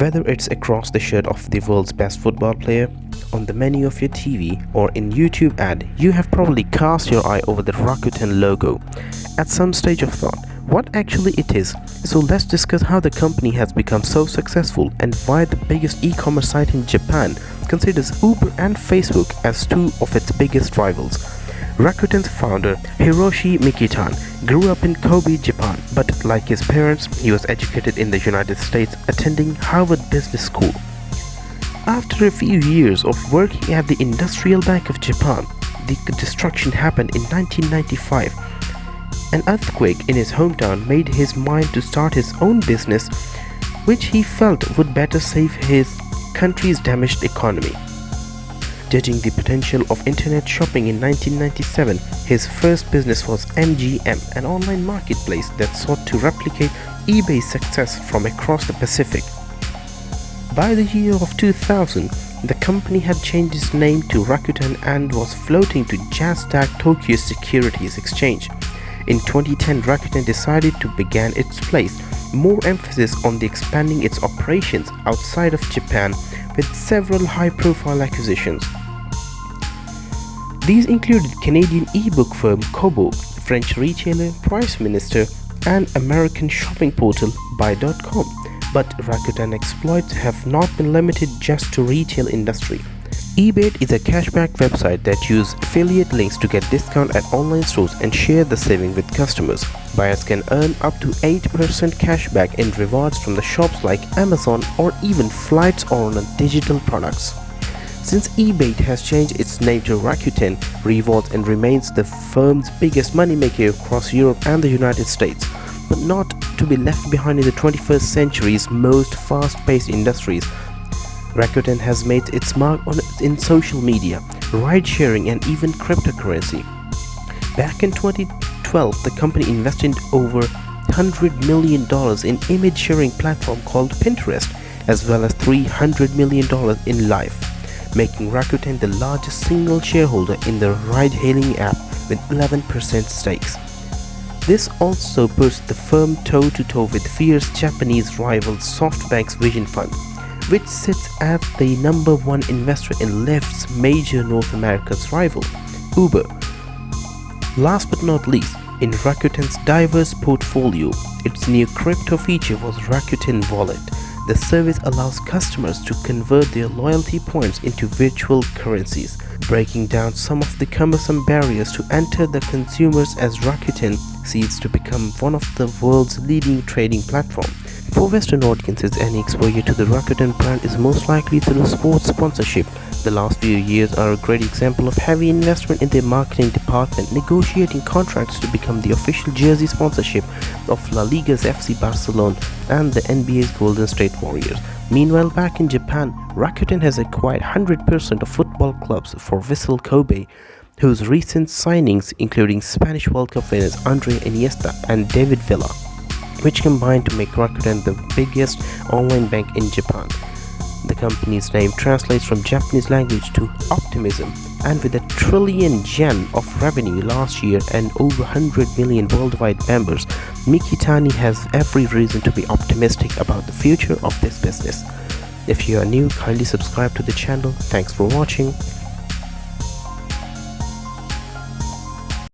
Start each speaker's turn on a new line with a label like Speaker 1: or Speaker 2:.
Speaker 1: Whether it's across the shirt of the world's best football player, on the menu of your TV, or in YouTube ad, you have probably cast your eye over the Rakuten logo. At some stage of thought, what actually it is? So let's discuss how the company has become so successful and why the biggest e-commerce site in Japan considers Uber and Facebook as two of its biggest rivals. Rakuten's founder, Hiroshi Mikitani, grew up in Kobe, Japan, but like his parents, he was educated in the United States, attending Harvard Business School. After a few years of working at the Industrial Bank of Japan, the destruction happened in 1995. An earthquake in his hometown made his mind to start his own business, which he felt would better save his country's damaged economy. Judging the potential of internet shopping in 1997, his first business was MGM, an online marketplace that sought to replicate eBay's success from across the Pacific. By the year of 2000, the company had changed its name to Rakuten and was floating to Nasdaq Tokyo Securities Exchange. In 2010, Rakuten decided to begin its place more emphasis on the expanding its operations outside of Japan with several high-profile acquisitions. These included Canadian e-book firm Kobo, French retailer Price Minister, and American shopping portal Buy.com. But Rakuten exploits have not been limited just to retail industry. eBay is a cashback website that uses affiliate links to get discount at online stores and share the saving with customers. Buyers can earn up to 8% cashback in rewards from the shops like Amazon or even flights or on digital products. Since eBay has changed its name to Rakuten Rewards and remains the firm's biggest moneymaker across Europe and the United States, but not to be left behind in the 21st century's most fast-paced industries, Rakuten has made its mark in social media, ride-sharing and even cryptocurrency. Back in 2012, the company invested over $100 million in image-sharing platform called Pinterest, as well as $300 million in Life, making Rakuten the largest single shareholder in the ride-hailing app with 11% stakes. This also puts the firm toe-to-toe with fierce Japanese rival SoftBank's Vision Fund, which sits as the number one investor in Lyft's major North America's rival, Uber. Last but not least, in Rakuten's diverse portfolio, its new crypto feature was Rakuten Wallet. The service allows customers to convert their loyalty points into virtual currencies, breaking down some of the cumbersome barriers to enter the consumers as Rakuten seeks to become one of the world's leading trading platforms. For Western audiences, any exposure to the Rakuten brand is most likely through sports sponsorship. The last few years are a great example of heavy investment in their marketing department, negotiating contracts to become the official jersey sponsorship of La Liga's FC Barcelona and the NBA's Golden State Warriors. Meanwhile, back in Japan, Rakuten has acquired 100% of football clubs for Vissel Kobe, whose recent signings including Spanish World Cup winners Andre Iniesta and David Villa, which combined to make Rakuten the biggest online bank in Japan. The company's name translates from Japanese language to optimism, and with 1 trillion yen of revenue last year and over 100 million worldwide members, Mikitani has every reason to be optimistic about the future of this business. If you are new, kindly subscribe to the channel. Thanks for watching.